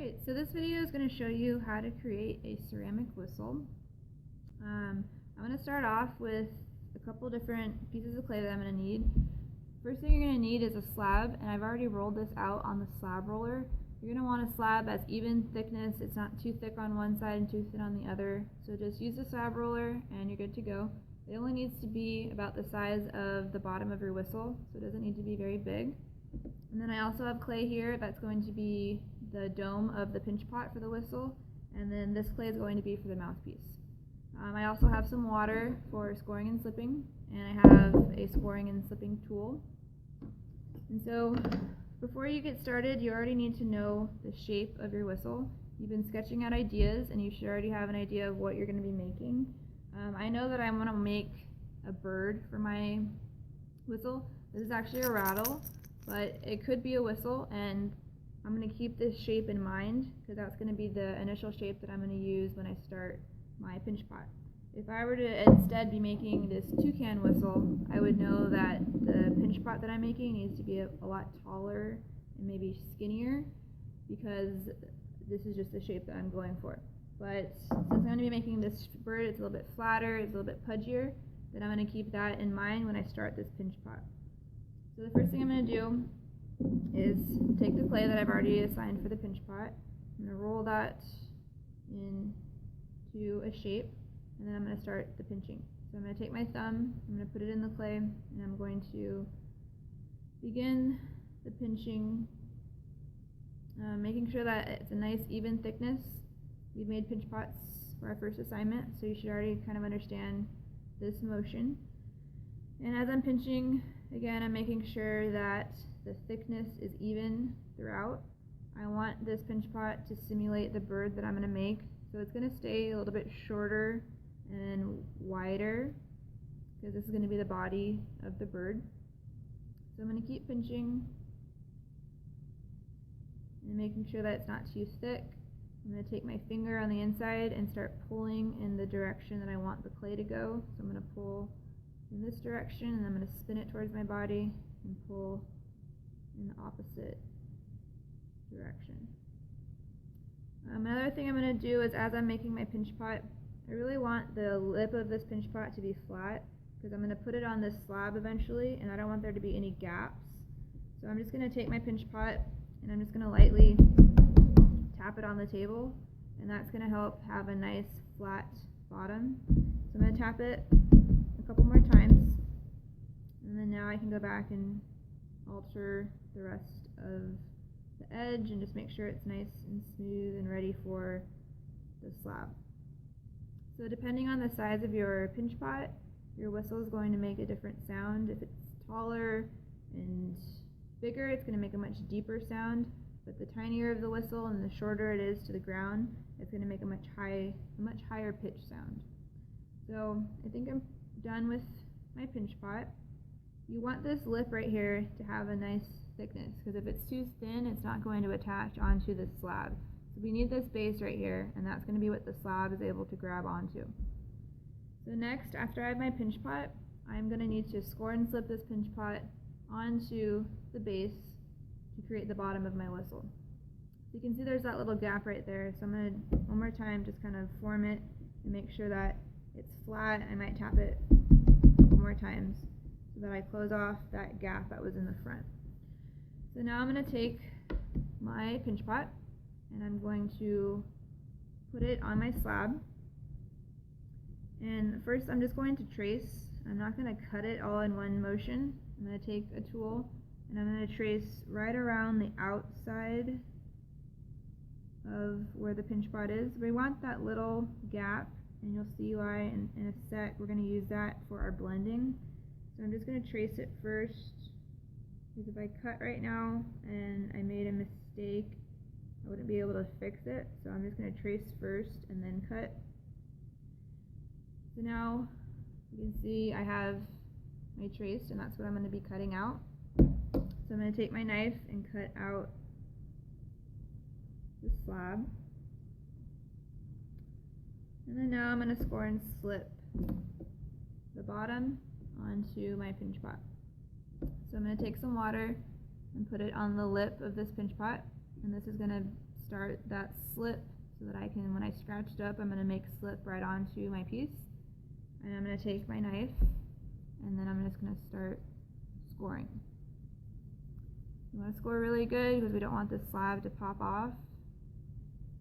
Alright, so this video is going to show you how to create a ceramic whistle. I'm going to start off with a couple different pieces of clay that I'm going to need. First thing you're going to need is a slab, and I've already rolled this out on the slab roller. You're going to want a slab that's even thickness. It's not too thick on one side and too thin on the other. So just use the slab roller and you're good to go. It only needs to be about the size of the bottom of your whistle, so it doesn't need to be very big. And then I also have clay here that's going to be the dome of the pinch pot for the whistle, and then this clay is going to be for the mouthpiece. I also have some water for scoring and slipping, and I have a scoring and slipping tool. And so before you get started, you already need to know the shape of your whistle. You've been sketching out ideas, and you should already have an idea of what you're going to be making. I know that I want to make a bird for my whistle. This is actually a rattle, but it could be a whistle, and I'm going to keep this shape in mind because that's going to be the initial shape that I'm going to use when I start my pinch pot. If I were to instead be making this toucan whistle, I would know that the pinch pot that I'm making needs to be a lot taller and maybe skinnier because this is just the shape that I'm going for. But since I'm going to be making this bird, it's a little bit flatter, it's a little bit pudgier, then I'm going to keep that in mind when I start this pinch pot. So the first thing I'm going to do is take the clay that I've already assigned for the pinch pot. I'm going to roll that into a shape, and then I'm going to start the pinching. So I'm going to take my thumb, I'm going to put it in the clay, and I'm going to begin the pinching, making sure that it's a nice even thickness. We've made pinch pots for our first assignment, so you should already kind of understand this motion. And as I'm pinching, again, I'm making sure that the thickness is even throughout. I want this pinch pot to simulate the bird that I'm going to make, so it's going to stay a little bit shorter and wider because this is going to be the body of the bird. So I'm going to keep pinching and making sure that it's not too thick. I'm going to take my finger on the inside and start pulling in the direction that I want the clay to go. So I'm going to pull in this direction, and I'm going to spin it towards my body and pull in the opposite direction. Another thing I'm going to do is, as I'm making my pinch pot, I really want the lip of this pinch pot to be flat because I'm going to put it on this slab eventually, and I don't want there to be any gaps. So I'm just going to take my pinch pot and I'm just going to lightly tap it on the table, and that's going to help have a nice flat bottom. So I'm going to tap it a couple more times, and then now I can go back and alter the rest of the edge and just make sure it's nice and smooth and ready for the slab. So depending on the size of your pinch pot, your whistle is going to make a different sound. If it's taller and bigger, it's going to make a much deeper sound, but the tinier of the whistle and the shorter it is to the ground, it's going to make a much higher pitch sound. So I think I'm done with my pinch pot. You want this lip right here to have a nice thickness because if it's too thin, it's not going to attach onto the slab. So we need this base right here, and that's going to be what the slab is able to grab onto. So next, after I have my pinch pot, I'm going to need to score and slip this pinch pot onto the base to create the bottom of my whistle. So you can see there's that little gap right there, so I'm going to, one more time, just kind of form it and make sure that it's flat. I might tap it a couple more times so that I close off that gap that was in the front. So now I'm going to take my pinch pot and I'm going to put it on my slab. And first I'm just going to trace. I'm not going to cut it all in one motion. I'm going to take a tool and I'm going to trace right around the outside of where the pinch pot is. We want that little gap, and you'll see why in a sec. We're going to use that for our blending. So I'm just going to trace it first, because if I cut right now and I made a mistake, I wouldn't be able to fix it. So I'm just going to trace first and then cut. So now you can see I have my traced, and that's what I'm going to be cutting out. So I'm going to take my knife and cut out the slab. And then now I'm going to score and slip the bottom onto my pinch pot. So I'm going to take some water and put it on the lip of this pinch pot, and this is going to start that slip so that I can, when I scratch it up, I'm going to make slip right onto my piece. And I'm going to take my knife, and then I'm just going to start scoring. You want to score really good because we don't want this slab to pop off.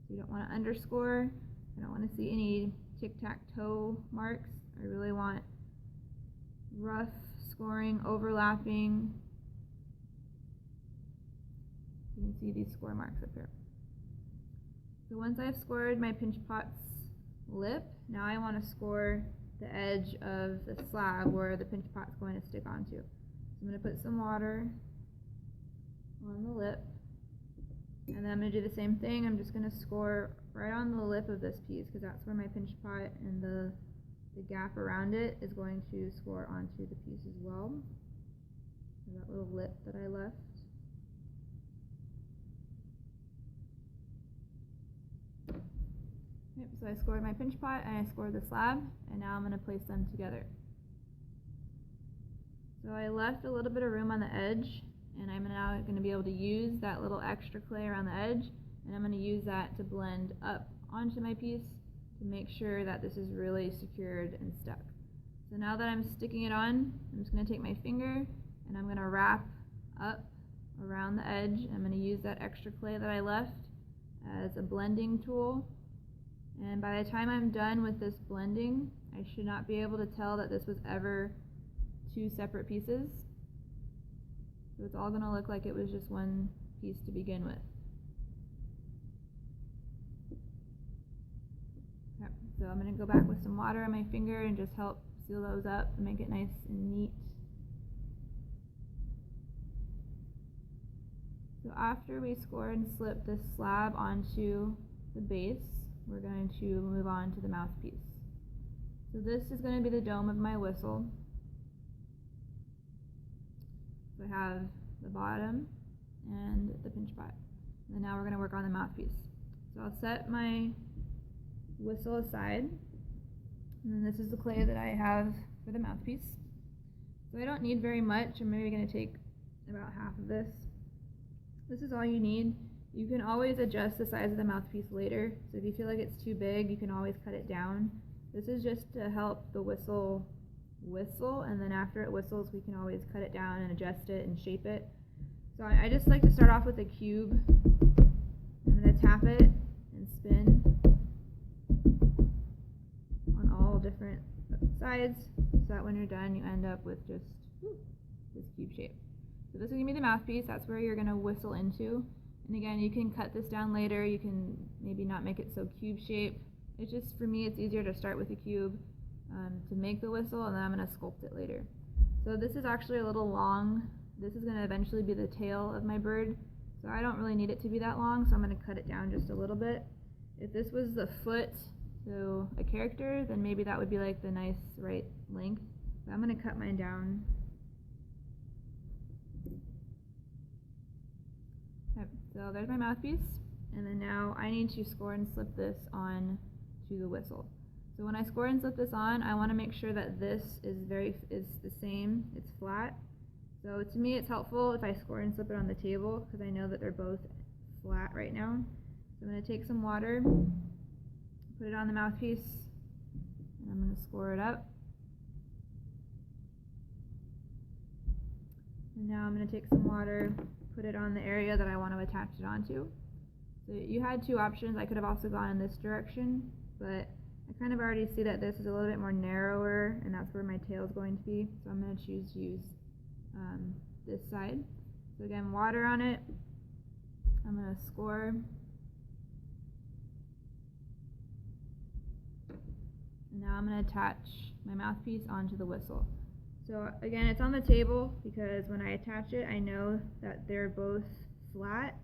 You don't want to underscore. I don't want to see any tic-tac-toe marks. I really want rough scoring, overlapping. You can see these score marks up here. So once I've scored my pinch pot's lip, now I want to score the edge of the slab where the pinch pot's going to stick onto. So I'm going to put some water on the lip, and then I'm going to do the same thing. I'm just going to score right on the lip of this piece because that's where my pinch pot and the gap around it is going to score onto the piece as well. So that little lip that I left. Yep, so I scored my pinch pot and I scored the slab, and now I'm going to place them together. So I left a little bit of room on the edge, and I'm now going to be able to use that little extra clay around the edge, and I'm going to use that to blend up onto my piece to make sure that this is really secured and stuck. So now that I'm sticking it on, I'm just going to take my finger and I'm going to wrap up around the edge. I'm going to use that extra clay that I left as a blending tool. And by the time I'm done with this blending, I should not be able to tell that this was ever two separate pieces. So it's all going to look like it was just one piece to begin with. Okay, so I'm going to go back with some water on my finger and just help seal those up and make it nice and neat. So after we score and slip this slab onto the base, we're going to move on to the mouthpiece. So this is going to be the dome of my whistle. So I have the bottom and the pinch pot. And now we're going to work on the mouthpiece. So I'll set my whistle aside, and then this is the clay that I have for the mouthpiece. So I don't need very much. I'm maybe going to take about half of this. This is all you need. You can always adjust the size of the mouthpiece later. So if you feel like it's too big, you can always cut it down. This is just to help the whistle, and then after it whistles, we can always cut it down and adjust it and shape it. So I just like to start off with a cube. I'm going to tap it and spin on all different sides so that when you're done, you end up with just this cube shape. So this is going to be the mouthpiece. That's where you're going to whistle into. And again, you can cut this down later. You can maybe not make it so cube shape. It's just, for me, it's easier to start with a cube to make the whistle, and then I'm going to sculpt it later. So this is actually a little long. This is going to eventually be the tail of my bird. So I don't really need it to be that long, so I'm going to cut it down just a little bit. If this was the foot to a character, then maybe that would be like the nice right length. So I'm going to cut mine down. Okay, so there's my mouthpiece, and then now I need to score and slip this on to the whistle. So when I score and slip this on, I want to make sure that this is the same, it's flat. So to me, it's helpful if I score and slip it on the table because I know that they're both flat right now. So I'm going to take some water, put it on the mouthpiece, and I'm going to score it up. And now I'm going to take some water, put it on the area that I want to attach it onto. So you had two options. I could have also gone in this direction, but I kind of already see that this is a little bit more narrower, and that's where my tail is going to be. So I'm going to choose to use this side. So again, water on it. I'm going to score. And now I'm going to attach my mouthpiece onto the whistle. So again, it's on the table because when I attach it, I know that they're both flat,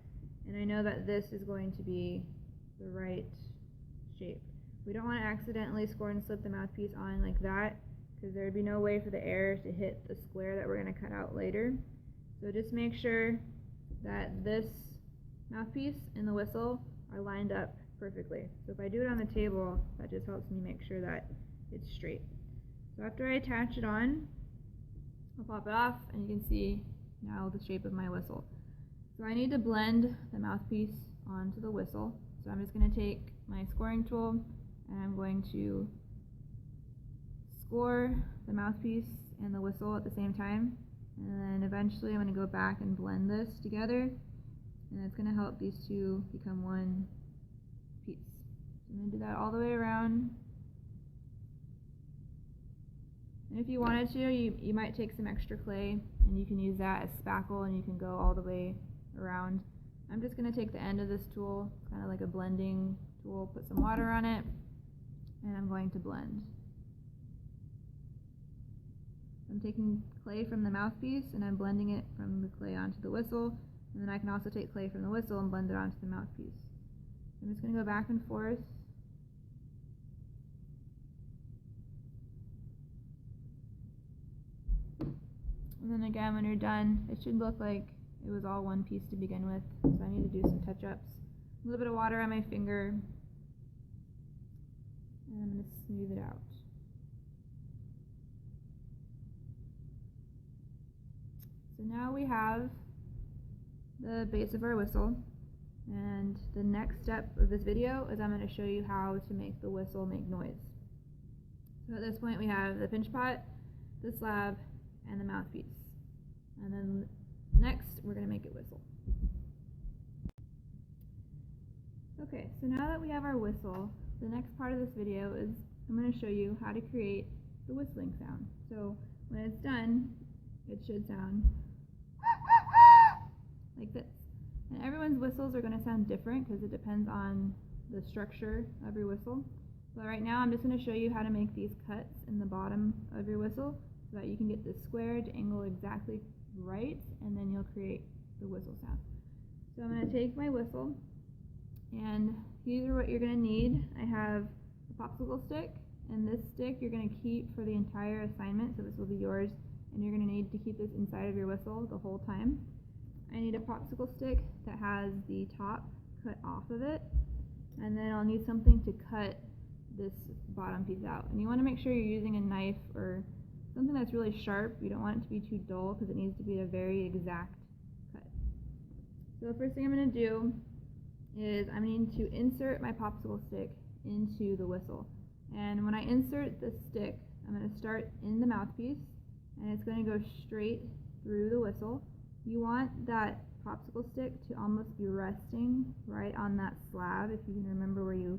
and I know that this is going to be the right shape. We don't want to accidentally score and slip the mouthpiece on like that, because there would be no way for the air to hit the square that we're going to cut out later. So just make sure that this mouthpiece and the whistle are lined up perfectly. So if I do it on the table, that just helps me make sure that it's straight. So after I attach it on, I'll pop it off, and you can see now the shape of my whistle. So I need to blend the mouthpiece onto the whistle. So I'm just going to take my scoring tool and I'm going to score the mouthpiece and the whistle at the same time, and then eventually I'm going to go back and blend this together, and it's going to help these two become one piece. So I'm going to do that all the way around. And if you wanted to, you might take some extra clay and you can use that as spackle and you can go all the way around. I'm just going to take the end of this tool, kind of like a blending tool, put some water on it, and I'm going to blend. I'm taking clay from the mouthpiece and I'm blending it from the clay onto the whistle, and then I can also take clay from the whistle and blend it onto the mouthpiece. I'm just going to go back and forth. And then again, when you're done, it should look like it was all one piece to begin with. So I need to do some touch-ups. A little bit of water on my finger, and I'm going to smooth it out. So now we have the base of our whistle, and the next step of this video is I'm going to show you how to make the whistle make noise. So at this point we have the pinch pot, the slab, and the mouthpiece. And then next we're going to make it whistle. Okay, so now that we have our whistle, the next part of this video is I'm going to show you how to create the whistling sound. So when it's done, it should sound like this. And everyone's whistles are going to sound different because it depends on the structure of your whistle. But right now I'm just going to show you how to make these cuts in the bottom of your whistle so that you can get this square to angle exactly right, and then you'll create the whistle sound. So I'm going to take my whistle, and these are what you're going to need. I have a popsicle stick, and this stick you're going to keep for the entire assignment, so this will be yours, and you're going to need to keep this inside of your whistle the whole time. I need a popsicle stick that has the top cut off of it, and then I'll need something to cut this bottom piece out. And you want to make sure you're using a knife or something that's really sharp. You don't want it to be too dull because it needs to be a very exact cut. So the first thing I'm going to do is I'm going to insert my popsicle stick into the whistle. And when I insert the stick, I'm going to start in the mouthpiece, and it's going to go straight through the whistle. You want that popsicle stick to almost be resting right on that slab, if you can remember where you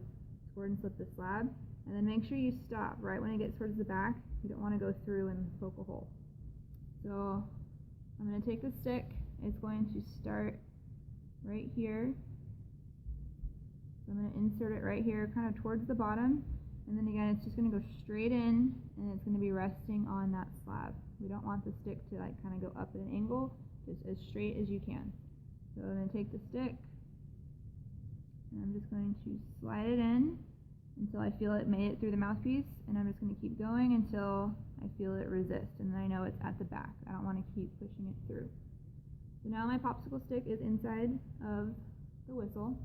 scored and slipped the slab. And then make sure you stop right when it gets towards the back. You don't want to go through and poke a hole. So I'm going to take the stick. It's going to start right here. So I'm going to insert it right here, kind of towards the bottom. And then again, it's just going to go straight in, and it's going to be resting on that slab. We don't want the stick to like kind of go up at an angle, just as straight as you can. So I'm going to take the stick, and I'm just going to slide it in until I feel it made it through the mouthpiece, and I'm just going to keep going until I feel it resist, and then I know it's at the back. I don't want to keep pushing it through. So now my popsicle stick is inside of the whistle.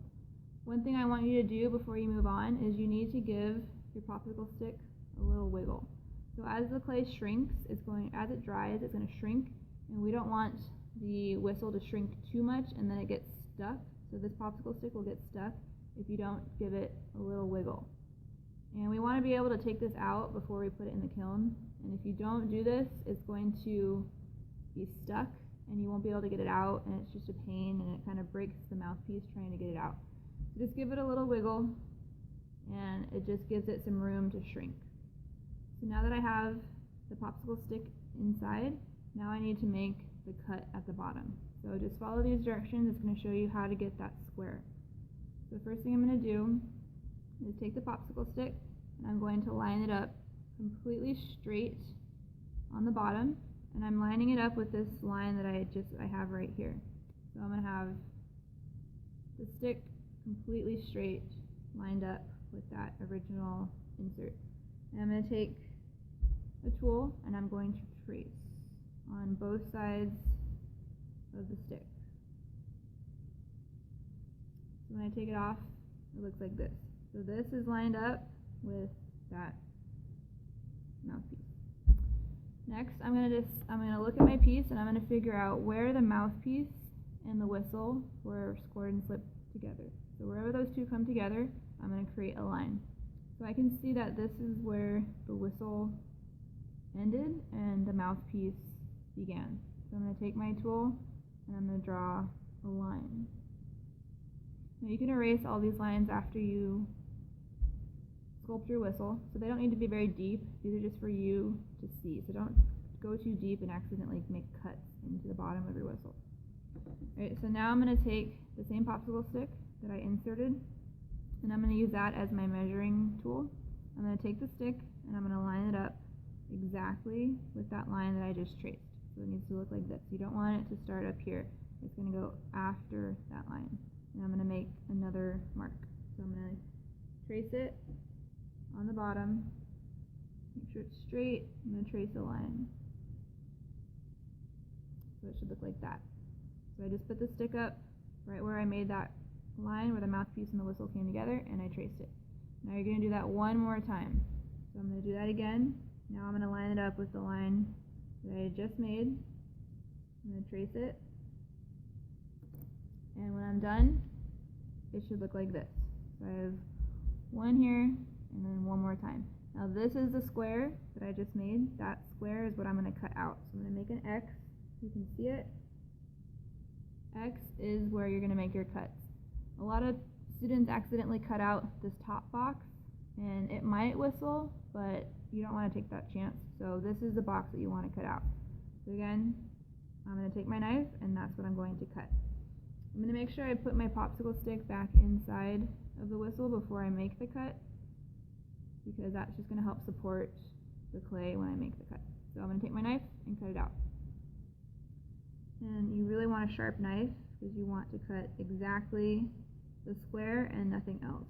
One thing I want you to do before you move on is you need to give your popsicle stick a little wiggle. So as the clay shrinks, as it dries, it's going to shrink, and we don't want the whistle to shrink too much and then it gets stuck. So this popsicle stick will get stuck if you don't give it a little wiggle. And we want to be able to take this out before we put it in the kiln. And if you don't do this, it's going to be stuck and you won't be able to get it out, and it's just a pain, and it kind of breaks the mouthpiece trying to get it out. So just give it a little wiggle, and it just gives it some room to shrink. So now that I have the popsicle stick inside, now I need to make the cut at the bottom. So just follow these directions. It's going to show you how to get that square. So the first thing I'm going to do is take the popsicle stick, and I'm going to line it up completely straight on the bottom, and I'm lining it up with this line that I have right here. So I'm going to have the stick completely straight lined up with that original insert. And I'm going to take a tool and I'm going to trace on both sides of the stick. So when I take it off, it looks like this. So this is lined up with that mouthpiece. Next, I'm going to look at my piece, and I'm going to figure out where the mouthpiece and the whistle were scored and slipped together. So wherever those two come together, I'm going to create a line. So I can see that this is where the whistle ended and the mouthpiece began. So I'm going to take my tool and I'm going to draw a line. Now you can erase all these lines after you sculpt your whistle, so they don't need to be very deep. These are just for you to see, so don't go too deep and accidentally make cuts into the bottom of your whistle. Alright, so now I'm going to take the same popsicle stick that I inserted, and I'm going to use that as my measuring tool. I'm going to take the stick and I'm going to line it up exactly with that line that I just traced. So it needs to look like this. You don't want it to start up here. It's going to go after that line. And I'm going to make another mark. So I'm going to trace it on the bottom, make sure it's straight. I'm going to trace a line. So it should look like that. So I just put the stick up right where I made that line where the mouthpiece and the whistle came together, and I traced it. Now you're going to do that one more time. So I'm going to do that again. Now I'm going to line it up with the line that I just made. I'm going to trace it. And when I'm done, it should look like this. So I have one here and then one more time. Now this is the square that I just made. That square is what I'm going to cut out. So I'm going to make an X. You can see it. X is where you're going to make your cuts. A lot of students accidentally cut out this top box, and it might whistle, but you don't want to take that chance. So this is the box that you want to cut out. So again, I'm going to take my knife, and that's what I'm going to cut. I'm going to make sure I put my popsicle stick back inside of the whistle before I make the cut, because that's just going to help support the clay when I make the cut. So I'm going to take my knife and cut it out. And you really want a sharp knife because you want to cut exactly the square and nothing else.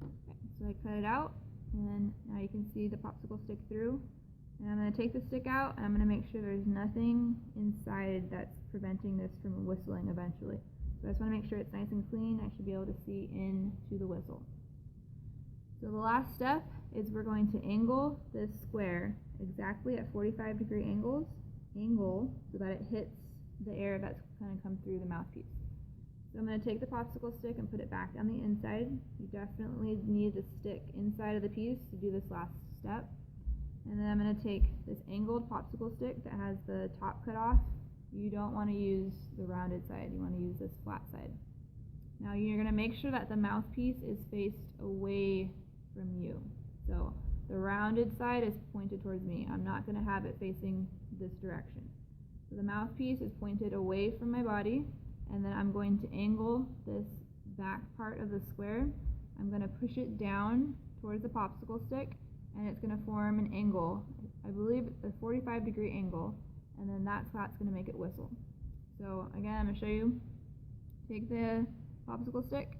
Okay, so I cut it out, and then now you can see the popsicle stick through. And I'm going to take the stick out, and I'm going to make sure there's nothing inside that's preventing this from whistling eventually. So I just want to make sure it's nice and clean. I should be able to see into the whistle. So the last step is we're going to angle this square exactly at 45-degree angle so that it hits the air that's going to come through the mouthpiece. So I'm going to take the popsicle stick and put it back on the inside. You definitely need the stick inside of the piece to do this last step. And then I'm going to take this angled popsicle stick that has the top cut off. You don't want to use the rounded side. You want to use this flat side. Now you're going to make sure that the mouthpiece is faced away from you. So the rounded side is pointed towards me. I'm not going to have it facing this direction. So the mouthpiece is pointed away from my body, and then I'm going to angle this back part of the square. I'm going to push it down towards the popsicle stick, and it's going to form an angle, I believe a 45-degree angle, and then that's going to make it whistle. So again, I'm going to show you. Take the popsicle stick,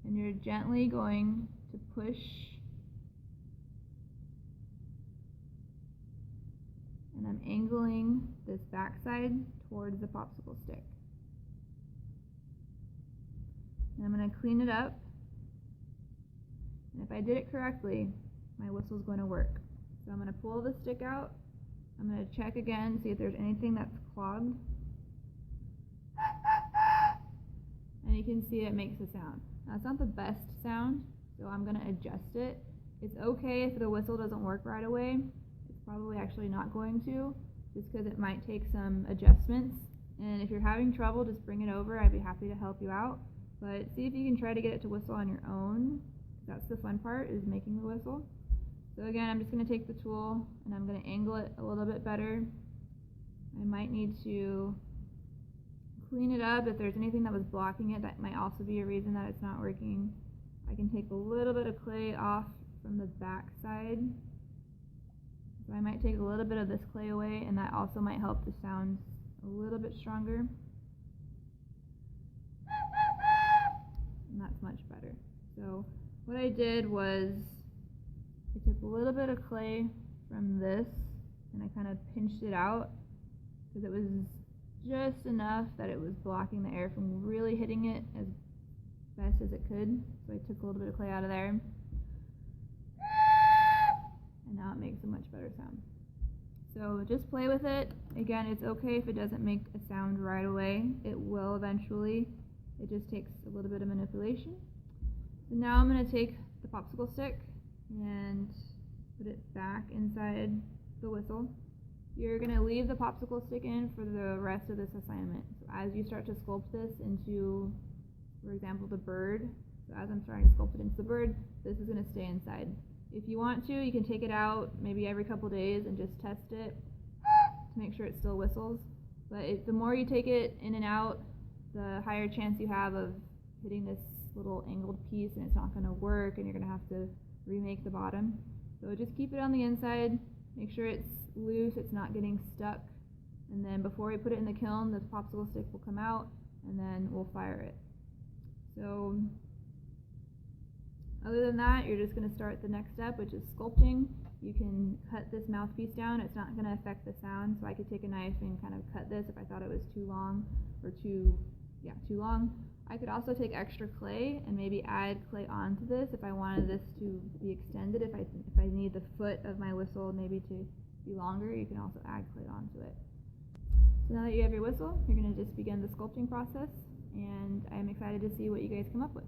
and you're gently going to push and I'm angling this backside towards the popsicle stick. And I'm going to clean it up, and if I did it correctly, my whistle is going to work. So I'm going to pull the stick out. I'm going to check again, see if there's anything that's clogged. And you can see it makes a sound. Now it's not the best sound, so I'm going to adjust it. It's okay if the whistle doesn't work right away. It's probably actually not going to, just because it might take some adjustments. And if you're having trouble, just bring it over. I'd be happy to help you out. But see if you can try to get it to whistle on your own. That's the fun part, is making the whistle. So again, I'm just going to take the tool and I'm going to angle it a little bit better. I might need to clean it up. If there's anything that was blocking it, that might also be a reason that it's not working. I can take a little bit of clay off from the back side. So I might take a little bit of this clay away, and that also might help the sound a little bit stronger. And that's much better. So what I did was I took a little bit of clay from this and I kind of pinched it out because it was just enough that it was blocking the air from really hitting it as best as it could. So I took a little bit of clay out of there, and now it makes a much better sound. So just play with it. Again, it's okay if it doesn't make a sound right away. It will eventually. It just takes a little bit of manipulation. So now I'm going to take the popsicle stick and put it back inside the whistle. You're going to leave the popsicle stick in for the rest of this assignment. So as you start to sculpt this into, for example, the bird, so as I'm starting to sculpt it into the bird, this is going to stay inside. If you want to, you can take it out maybe every couple days and just test it to make sure it still whistles. But the more you take it in and out, the higher chance you have of hitting this little angled piece and it's not going to work and you're going to have to remake the bottom. So just keep it on the inside, make sure it's loose, it's not getting stuck, and then before we put it in the kiln, this popsicle stick will come out and then we'll fire it. So other than that, you're just going to start the next step, which is sculpting. You can cut this mouthpiece down. It's not going to affect the sound, so I could take a knife and kind of cut this if I thought it was too long or too long. I could also take extra clay and maybe add clay onto this if I wanted this to be extended. If I need the foot of my whistle maybe to be longer, you can also add clay onto it. So now that you have your whistle, you're going to just begin the sculpting process, and I'm excited to see what you guys come up with.